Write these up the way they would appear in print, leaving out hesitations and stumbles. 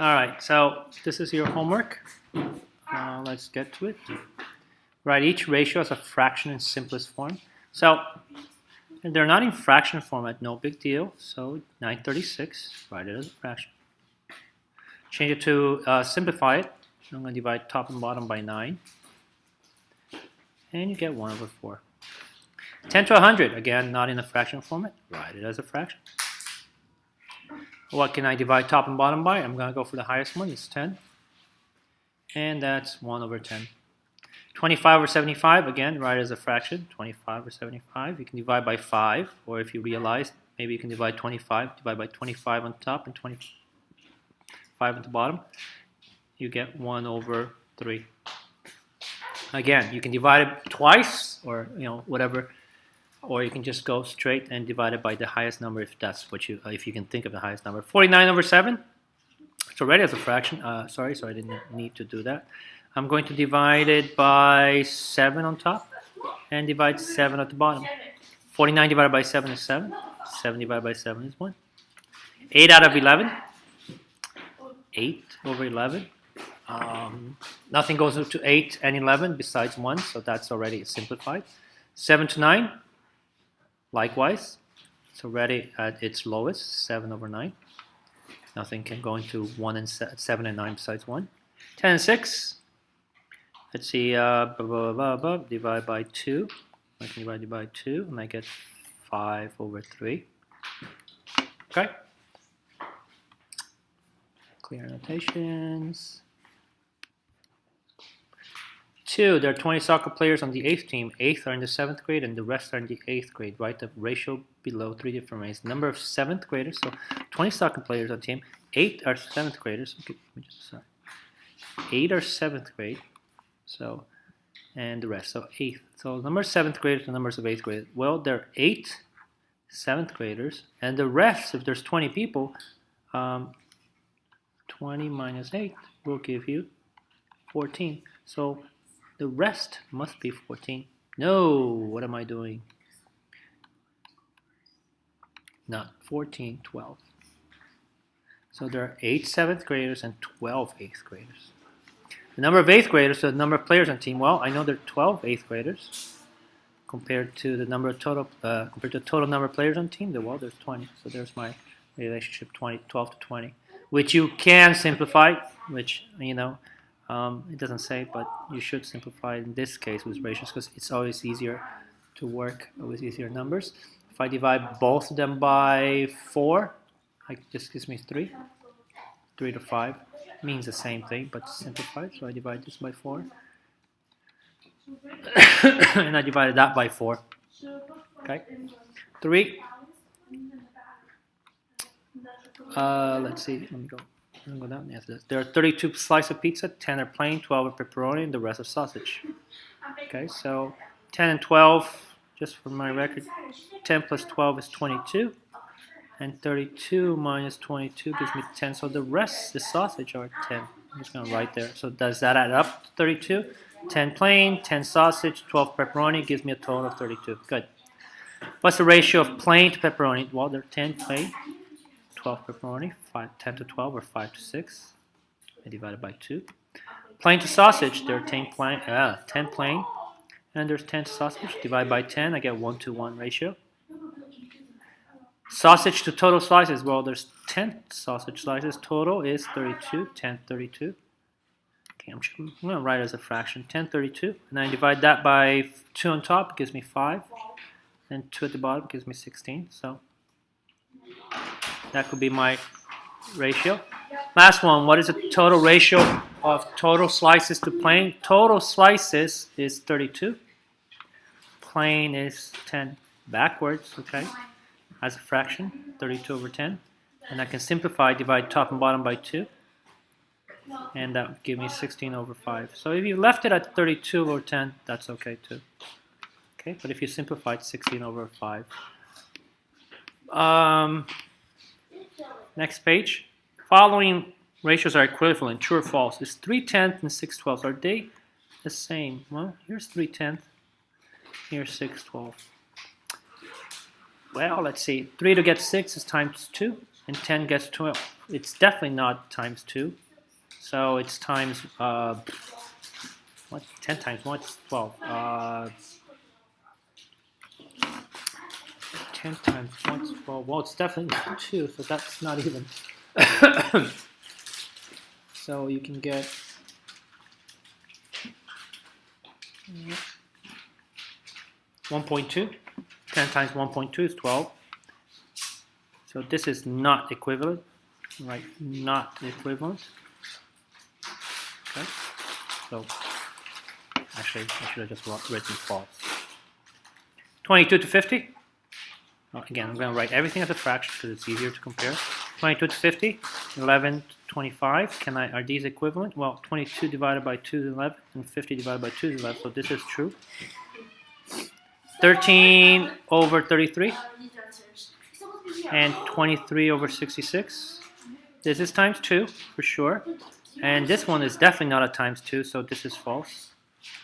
All right, so this is your homework. Let's get to it. Write each ratio as a fraction in simplest form. So they're not in fraction format, no big deal. So 936, write it as a fraction. Change it to simplify it. I'm going to divide top and bottom by 9. And you get 1 over 4. 10 to 100, again, not in a fraction format. Write it as a fraction. What can I divide top and bottom by? I'm going to go for the highest one. It's 10. And that's 1 over 10. 25 over 75, again, write it as a fraction. 25 over 75. You can divide by 5. Or if you realize, maybe you can divide 25. Divide by 25 on top and 25 on the bottom. You get 1 over 3. Again, you can divide it twice or whatever. Or you can just go straight and divide it by the highest number if that's what if you can think of the highest number. 49 over 7. It's already as a fraction. Sorry, so I didn't need to do that. I'm going to divide it by 7 on top and divide 7 at the bottom. 49 divided by 7 is 7. 7 divided by 7 is 1. 8 out of 11. 8 over 11. Nothing goes to 8 and 11 besides 1, so that's already simplified. 7 to 9. Likewise, it's already at its lowest, 7 over 9. Nothing can go into 1 and 7 and 9 besides 1. 10 and 6. Let's see, divide by 2. I can divide by 2, and I get 5 over 3. Okay. Clear annotations. 2, there are 20 soccer players on the 8th team. 8th are in the 7th grade and the rest are in the 8th grade. Write the ratio below 3 different ways. Number of 7th graders, so 20 soccer players on the team. 8 are 7th graders. Okay, let me just decide. 8 are 7th grade. So, and the rest, so 8th. So number of 7th graders and numbers of 8th graders. Well, there are 8 7th graders and the rest, if there's 20 people, 20 minus 8 will give you 14. So the rest must be 14. No, what am I doing? Not 14, 12. So there are 8 7th graders and 12 8th graders. The number of 8th graders, so the number of players on the team, well, I know there are 12 8th graders compared to the number of total number of players on the team. Well, there's 20. So there's my relationship 12 to 20, which you can simplify, which, it doesn't say, but you should simplify in this case with ratios because it's always easier to work with easier numbers. If I divide both of them by 4, it just gives me 3. 3 to 5 means the same thing, but simplified. So I divide this by 4. And I divided that by 4. Okay. 3. Let's see. Let me go. Go down. Yes, there are 32 slices of pizza, 10 are plain, 12 are pepperoni, and the rest are sausage. Okay, so 10 and 12, just for my record, 10 plus 12 is 22, and 32 minus 22 gives me 10, so the rest, the sausage, are 10. I'm just going to write there. So does that add up to 32? 10 plain, 10 sausage, 12 pepperoni gives me a total of 32. Good. What's the ratio of plain to pepperoni? Well, there are 10 plain. 12 pepperoni, 10 to 12 or 5 to 6. I divided by 2. Plain to sausage, there are 10 plain, and there's 10 sausage. Divide by 10, I get 1 to 1 ratio. Sausage to total slices, well, there's 10 sausage slices. Total is 32, 10, 32. Okay, I'm going to write it as a fraction, 10, 32. And then I divide that by 2 on top, it gives me 5. And 2 at the bottom gives me 16, so that could be my ratio. Last one, what is the total ratio of total slices to plain? Total slices is 32. Plain is 10 backwards, okay, as a fraction, 32 over 10. And I can simplify, divide top and bottom by 2. And that would give me 16 over 5. So if you left it at 32 over 10, that's okay too. Okay, but if you simplified, 16 over 5. Next page. Following ratios are equivalent, true or false. Is 3/10 and 6/12, are they the same? Well, here's 3/10, here's 6/12. Well, let's see. 3 to get 6 is times 2. and 10 gets 12. It's definitely not times 2. So it's times, what? 10 times 1 is 12. 10 times 1 is 12. Well, it's definitely 2, so that's not even. So you can get 1.2. 10 times 1.2 is 12. So this is not equivalent, right? Not equivalent. Okay. So actually, I should have just written false. 22 to 50. Again, I'm going to write everything as a fraction because it's easier to compare. 22 to 50, 11 to 25. Are these equivalent? Well, 22 divided by 2 is 11, and 50 divided by 2 is 11, so this is true. 13 over 33, and 23 over 66. This is times 2, for sure. And this one is definitely not a times 2, so this is false.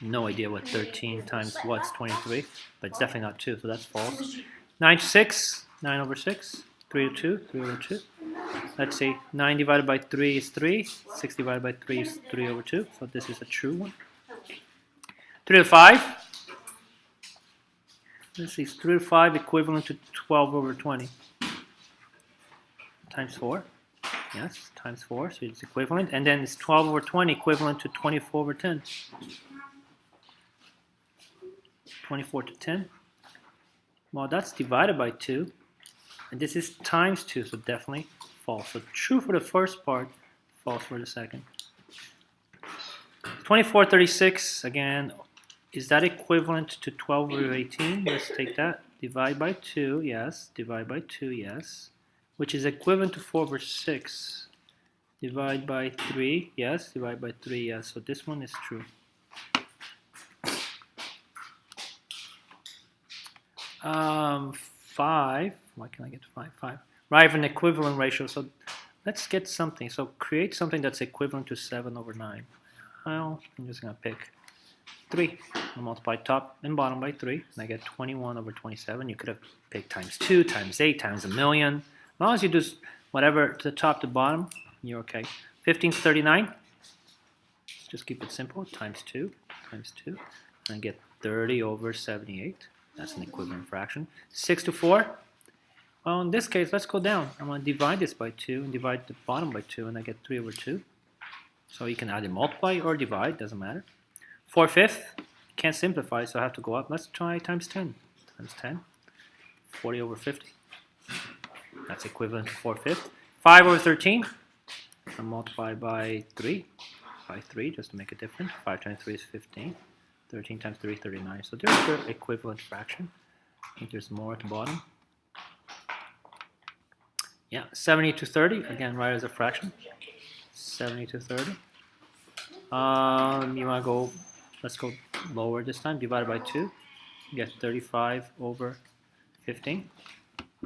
No idea what 13 times what's 23, but it's definitely not 2, so that's false. 9 to 6, 9 over 6. 3 to 2, 3 over 2. Let's see, 9 divided by 3 is 3. 6 divided by 3 is 3 over 2, so this is a true one. 3 to 5. Let's see, 3 to 5 equivalent to 12 over 20. Times 4. Yes, times 4, so it's equivalent. And then it's 12 over 20 equivalent to 24 over 10. 24 to 10. Well, that's divided by 2. And this is times 2, so definitely false. So true for the first part, false for the second. 2436, again, is that equivalent to 12 over 18? Let's take that. Divide by 2, yes. Divide by 2, yes. Which is equivalent to 4 over 6. Divide by 3, yes. Divide by 3, yes. So this one is true. Five. Why can I get 5? 5. Arrive an equivalent ratio. So let's get something. So create something that's equivalent to 7 over 9. Well, I'm just going to pick 3. I multiply top and bottom by 3. And I get 21 over 27. You could have picked times 2, times 8, times a million. As long as you do whatever to the top to bottom, you're okay. 15 to 39. Let's just keep it simple. Times 2. Times 2. And I get 30 over 78. That's an equivalent fraction. 6 to 4. Well, in this case, let's go down. I'm going to divide this by 2 and divide the bottom by 2, and I get 3 over 2. So you can either multiply or divide, doesn't matter. 4/5, can't simplify, so I have to go up. Let's try times 10. Times 10, 40 over 50. That's equivalent to 4/5. 5 over 13, I multiply by 3. By 3, just to make it different. 5 times 3 is 15. 13 times 3 is 39. So there's the equivalent fraction. I think there's more at the bottom. Yeah, 70 to 30, again, right as a fraction. 70 to 30. You want to go, let's go lower this time, divided by 2. You get 35 over 15.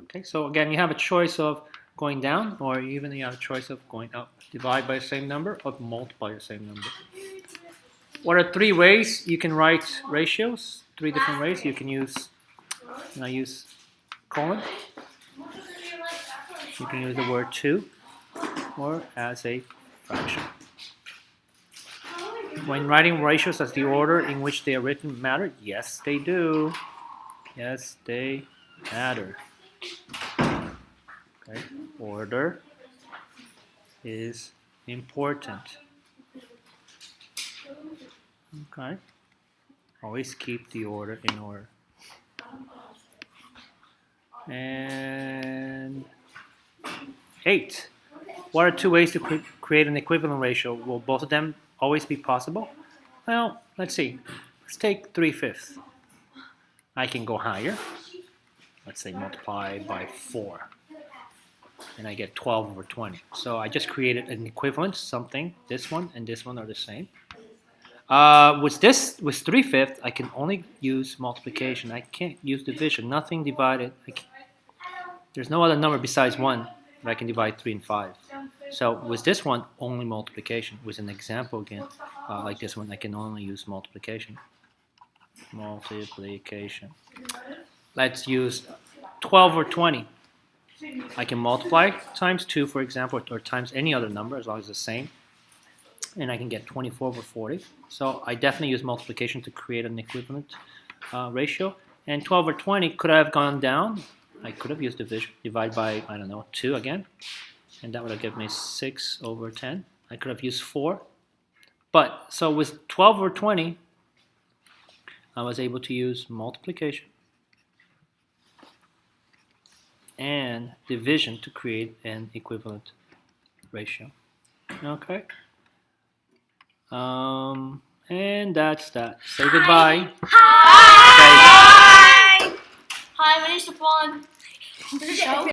Okay, so again, you have a choice of going down, or even you have a choice of going up. Divide by the same number, or multiply the same number. What are 3 ways you can write ratios? 3 different ways. You can use, colon. You can use the word 2, or as a fraction. When writing ratios, does the order in which they are written matter? Yes, they do. Yes, they matter. Okay. Order is important. Okay. Always keep the order in order. And 8. What are 2 ways to create an equivalent ratio? Will both of them always be possible? Well, let's see. Let's take 3/5. I can go higher. Let's say multiply by 4. And I get 12 over 20. So I just created an equivalent, something. This one and this one are the same. With 3/5, I can only use multiplication. I can't use division. Nothing divided. There's no other number besides 1 that I can divide 3 and 5. So with this one, only multiplication. With an example again, like this one, I can only use multiplication. Multiplication. Let's use 12 over 20. I can multiply times 2, for example, or times any other number as long as it's the same. And I can get 24 over 40. So I definitely use multiplication to create an equivalent ratio. And 12 over 20, could I have gone down? I could have used division. Divide by, I don't know, 2 again. And that would have given me 6 over 10. I could have used 4. But, so with 12 over 20, I was able to use multiplication and division to create an equivalent ratio. Okay. And that's that. Say goodbye. Hi. Hi. Hi, my name's Stefan.